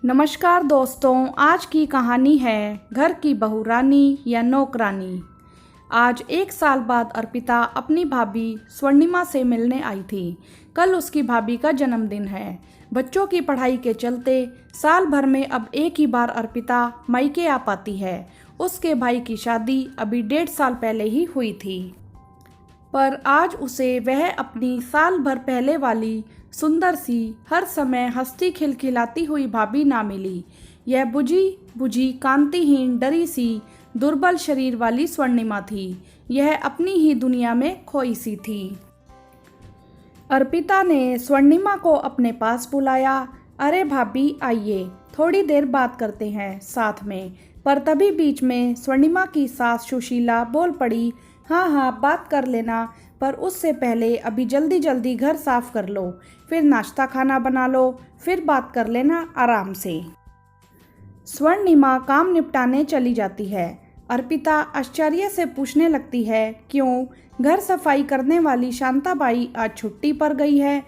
नमस्कार दोस्तों, आज की कहानी है घर की बहू रानी या नौकरानी। आज 1 साल बाद अर्पिता अपनी भाभी स्वर्णिमा से मिलने आई थी। कल उसकी भाभी का जन्मदिन है। बच्चों की पढ़ाई के चलते साल भर में अब एक ही बार अर्पिता मायके आ पाती है। उसके भाई की शादी अभी 1.5 साल पहले ही हुई थी, पर आज उसे वह अपनी साल भर पहले वाली सुंदर सी, हर समय हंसती खिलखिलाती हुई भाभी ना मिली। यह बुझी बुझी, कांतिहीन, डरी सी, दुर्बल शरीर वाली स्वर्णिमा थी। यह अपनी ही दुनिया में खोई सी थी। अर्पिता ने स्वर्णिमा को अपने पास बुलाया। अरे भाभी आइए, थोड़ी देर बात करते हैं साथ में। पर तभी बीच में स्वर्णिमा की सास सुशीला बोल पड़ी, हाँ हाँ बात कर लेना, पर उससे पहले अभी जल्दी जल्दी घर साफ कर लो, फिर नाश्ता खाना बना लो, फिर बात कर लेना आराम से। स्वर्णिमा काम निपटाने चली जाती है। अर्पिता आश्चर्य से पूछने लगती है, क्यों, घर सफाई करने वाली शांताबाई आज छुट्टी पर गई है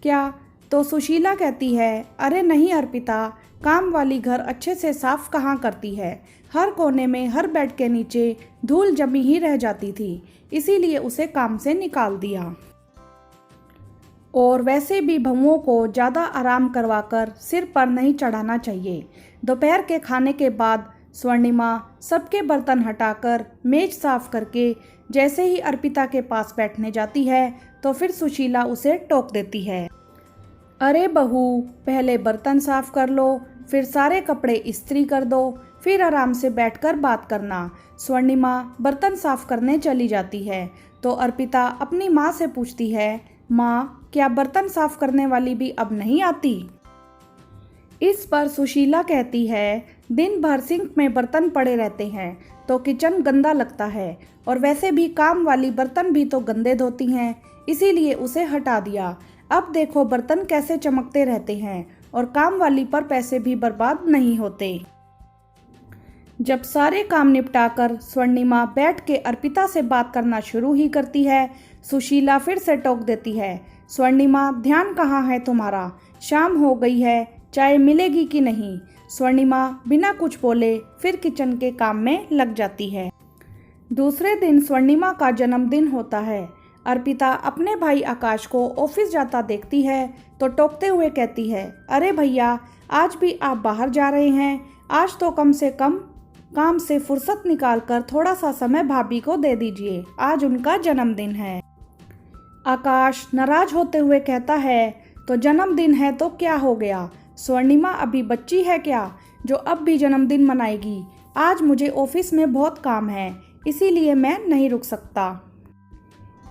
क्या? तो सुशीला कहती है, अरे नहीं अर्पिता, काम वाली घर अच्छे से साफ कहाँ करती है। हर कोने में, हर बेड के नीचे धूल जमी ही रह जाती थी, इसीलिए उसे काम से निकाल दिया। और वैसे भी बहुओं को ज़्यादा आराम करवाकर सिर पर नहीं चढ़ाना चाहिए। दोपहर के खाने के बाद स्वर्णिमा सबके बर्तन हटाकर मेज साफ करके जैसे ही अर्पिता के पास बैठने जाती है तो फिर सुशीला उसे टोक देती है, अरे बहू, पहले बर्तन साफ कर लो, फिर सारे कपड़े इस्त्री कर दो, फिर आराम से बैठकर बात करना। स्वर्णिमा बर्तन साफ करने चली जाती है तो अर्पिता अपनी माँ से पूछती है, माँ, क्या बर्तन साफ करने वाली भी अब नहीं आती? इस पर सुशीला कहती है, दिन भर सिंक में बर्तन पड़े रहते हैं तो किचन गंदा लगता है, और वैसे भी काम वाली बर्तन भी तो गंदे धोती हैं, इसीलिए उसे हटा दिया। अब देखो बर्तन कैसे चमकते रहते हैं और काम वाली पर पैसे भी बर्बाद नहीं होते। जब सारे काम निपटाकर स्वर्णिमा बैठ के अर्पिता से बात करना शुरू ही करती है, सुशीला फिर से टोक देती है, स्वर्णिमा, ध्यान कहाँ है तुम्हारा? शाम हो गई है, चाय मिलेगी कि नहीं? स्वर्णिमा बिना कुछ बोले फिर किचन के काम में लग जाती है। दूसरे दिन स्वर्णिमा का जन्मदिन होता है। अर्पिता अपने भाई आकाश को ऑफिस जाता देखती है तो टोकते हुए कहती है, अरे भैया, आज भी आप बाहर जा रहे हैं? आज तो कम से कम काम से फुर्सत निकालकर थोड़ा सा समय भाभी को दे दीजिए, आज उनका जन्मदिन है। आकाश नाराज होते हुए कहता है, तो जन्मदिन है तो क्या हो गया? स्वर्णिमा अभी बच्ची है क्या जो अब भी जन्मदिन मनाएगी? आज मुझे ऑफिस में बहुत काम है, इसीलिए मैं नहीं रुक सकता।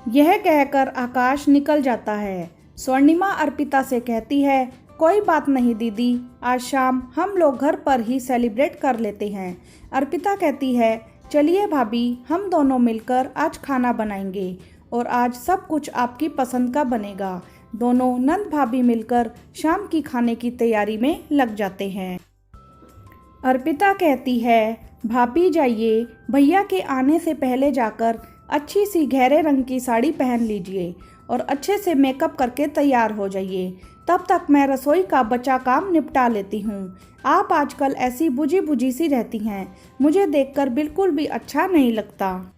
यह कहकर आकाश निकल जाता है। स्वर्णिमा अर्पिता से कहती है, कोई बात नहीं दीदी, आज शाम हम लोग घर पर ही सेलिब्रेट कर लेते हैं। अर्पिता कहती है, चलिए भाभी, हम दोनों मिलकर आज खाना बनाएंगे और आज सब कुछ आपकी पसंद का बनेगा। दोनों नंद भाभी मिलकर शाम की खाने की तैयारी में लग जाते हैं। अर्पिता कहती है, भाभी जाइए, भैया के आने से पहले जाकर अच्छी सी गहरे रंग की साड़ी पहन लीजिए और अच्छे से मेकअप करके तैयार हो जाइए। तब तक मैं रसोई का बचा काम निपटा लेती हूँ। आप आजकल ऐसी बुझी बुझी सी रहती हैं, मुझे देखकर बिल्कुल भी अच्छा नहीं लगता।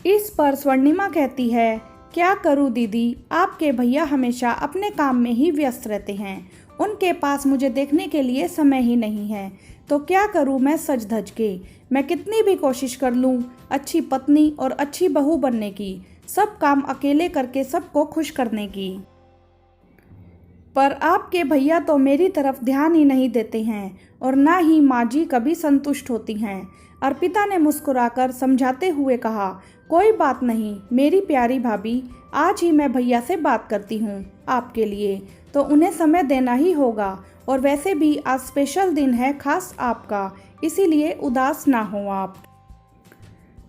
इस पर स्वर्णिमा कहती है, क्या करूँ दीदी, आपके भैया हमेशा अपने काम में ही व्यस्त रहते हैं, उनके पास मुझे देखने के लिए समय ही नहीं है, तो क्या करूँ मैं सज धज के। मैं कितनी भी कोशिश कर लूँ अच्छी पत्नी और अच्छी बहू बनने की, सब काम अकेले करके सबको खुश करने की, पर आपके भैया तो मेरी तरफ ध्यान ही नहीं देते हैं और ना ही माँ जी कभी संतुष्ट होती हैं। अर्पिता ने मुस्कुराकर समझाते हुए कहा, कोई बात नहीं मेरी प्यारी भाभी, आज ही मैं भैया से बात करती हूँ आपके लिए, तो उन्हें समय देना ही होगा, और वैसे भी आज स्पेशल दिन है खास आपका, इसीलिए उदास ना हो आप।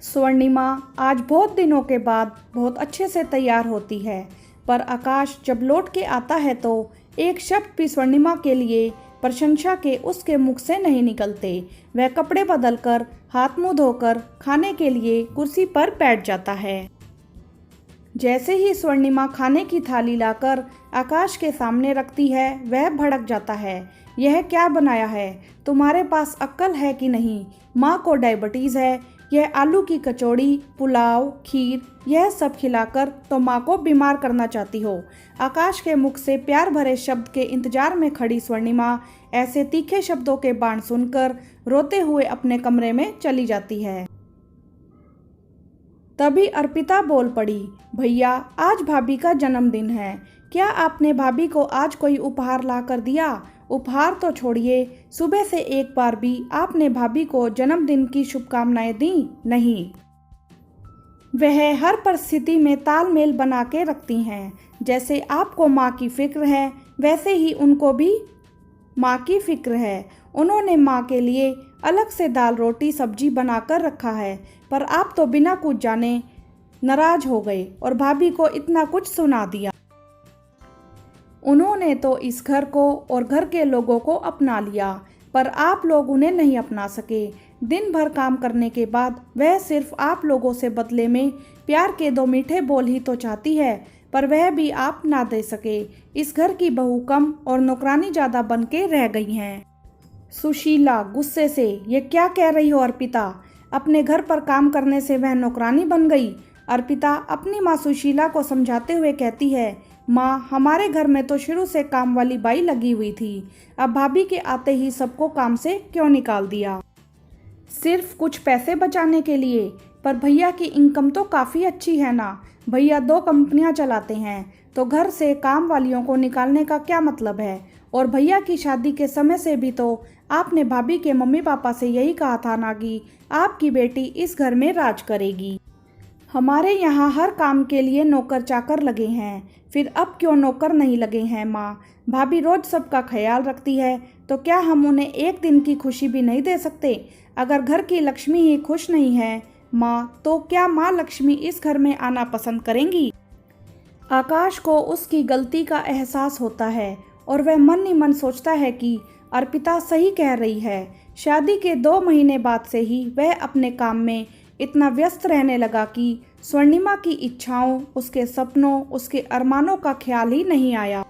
स्वर्णिमा आज बहुत दिनों के बाद बहुत अच्छे से तैयार होती है, पर आकाश जब लौट के आता है तो एक शब्द भी स्वर्णिमा के लिए प्रशंसा के उसके मुख से नहीं निकलते। वह कपड़े बदलकर हाथ मुंह धोकर खाने के लिए कुर्सी पर बैठ जाता है। जैसे ही स्वर्णिमा खाने की थाली लाकर आकाश के सामने रखती है, वह भड़क जाता है। यह क्या बनाया है? तुम्हारे पास अक्ल है कि नहीं? माँ को डायबिटीज़ है, यह आलू की कचौड़ी, पुलाव, खीर यह सब खिलाकर तो माँ को बीमार करना चाहती हो। आकाश के मुख से प्यार भरे शब्द के इंतजार में खड़ी स्वर्णिमा ऐसे तीखे शब्दों के बाण सुनकर रोते हुए अपने कमरे में चली जाती है। तभी अर्पिता बोल पड़ी, भैया आज भाभी का जन्मदिन है, क्या आपने भाभी को आज कोई उपहार ला कर दिया? उपहार तो छोड़िए, सुबह से एक बार भी आपने भाभी को जन्मदिन की शुभकामनाएं दी नहीं। वह हर परिस्थिति में तालमेल बना के रखती हैं। जैसे आपको माँ की फिक्र है वैसे ही उनको भी माँ की फिक्र है। उन्होंने माँ के लिए अलग से दाल रोटी सब्जी बनाकर रखा है, पर आप तो बिना कुछ जाने नाराज हो गए और भाभी को इतना कुछ सुना दिया। उन्होंने तो इस घर को और घर के लोगों को अपना लिया, पर आप लोग उन्हें नहीं अपना सके। दिन भर काम करने के बाद वह सिर्फ आप लोगों से बदले में प्यार के 2 मीठे बोल ही तो चाहती है, पर वह भी आप ना दे सके। इस घर की बहू कम और नौकरानी ज़्यादा बन के रह गई हैं। सुशीला गुस्से से, ये क्या कह रही हो अर्पिता? अपने घर पर काम करने से वह नौकरानी बन गई? अर्पिता अपनी माँ सुशीला को समझाते हुए कहती है, माँ हमारे घर में तो शुरू से काम वाली बाई लगी हुई थी, अब भाभी के आते ही सबको काम से क्यों निकाल दिया? सिर्फ कुछ पैसे बचाने के लिए? पर भैया की इनकम तो काफ़ी अच्छी है ना, भैया 2 कंपनियां चलाते हैं, तो घर से काम वालियों को निकालने का क्या मतलब है? और भैया की शादी के समय से भी तो आपने भाभी के मम्मी पापा से यही कहा था ना कि आपकी बेटी इस घर में राज करेगी। हमारे यहाँ हर काम के लिए नौकर चाकर लगे हैं, फिर अब क्यों नौकर नहीं लगे हैं माँ? भाभी रोज सबका ख्याल रखती है, तो क्या हम उन्हें एक दिन की खुशी भी नहीं दे सकते? अगर घर की लक्ष्मी ही खुश नहीं है माँ, तो क्या माँ लक्ष्मी इस घर में आना पसंद करेंगी? आकाश को उसकी गलती का एहसास होता है और वह मन ही मन सोचता है कि अर्पिता सही कह रही है। शादी के 2 महीने बाद से ही वह अपने काम में इतना व्यस्त रहने लगा कि स्वर्णिमा की इच्छाओं, उसके सपनों, उसके अरमानों का ख्याल ही नहीं आया।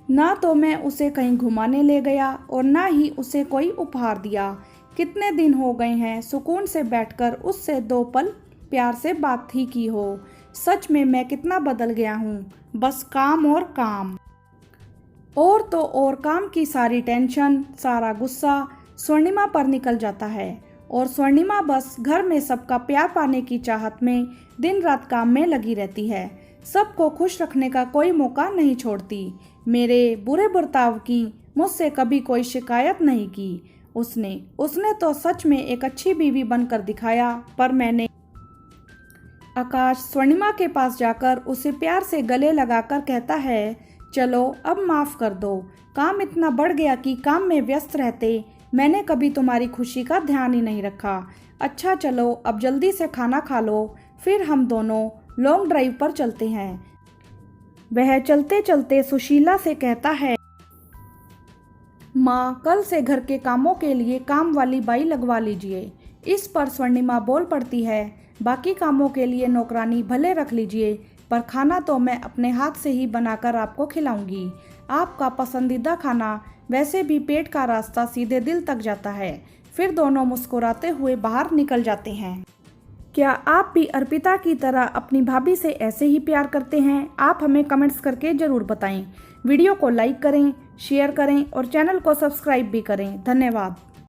ना तो मैं उसे कहीं घुमाने ले गया और ना ही उसे कोई उपहार दिया। कितने दिन हो गए हैं सुकून से बैठकर उससे 2 पल प्यार से बात ही की हो। सच में मैं कितना बदल गया हूँ, बस काम और काम। और तो और काम की सारी टेंशन, सारा गुस्सा स्वर्णिमा पर निकल जाता है और स्वर्णिमा बस घर में सबका प्यार पाने की चाहत में दिन रात काम में लगी रहती है। सबको खुश रखने का कोई मौका नहीं छोड़ती। मेरे बुरे बर्ताव की मुझसे कभी कोई शिकायत नहीं की। उसने तो सच में एक अच्छी बीवी बनकर दिखाया, पर मैंने। आकाश स्वर्णिमा के पास जाकर उसे प्यार से गले लगाकर कहता है, चलो अब माफ़ कर दो, काम इतना बढ़ गया कि काम में व्यस्त रहते मैंने कभी तुम्हारी खुशी का ध्यान ही नहीं रखा। अच्छा चलो अब जल्दी से खाना खा लो, फिर हम दोनों लॉन्ग ड्राइव पर चलते हैं। वह चलते चलते सुशीला से कहता है, माँ कल से घर के कामों के लिए काम वाली बाई लगवा लीजिए। इस पर स्वर्णिमा बोल पड़ती है, बाकी कामों के लिए नौकरानी भले रख लीजिए, पर खाना तो मैं अपने हाथ से ही बनाकर आपको खिलाऊंगी। आपका पसंदीदा खाना, वैसे भी पेट का रास्ता सीधे दिल तक जाता है। फिर दोनों मुस्कुराते हुए बाहर निकल जाते हैं। क्या आप भी अर्पिता की तरह अपनी भाभी से ऐसे ही प्यार करते हैं? आप हमें कमेंट्स करके ज़रूर बताएं। वीडियो को लाइक करें, शेयर करें और चैनल को सब्सक्राइब भी करें। धन्यवाद।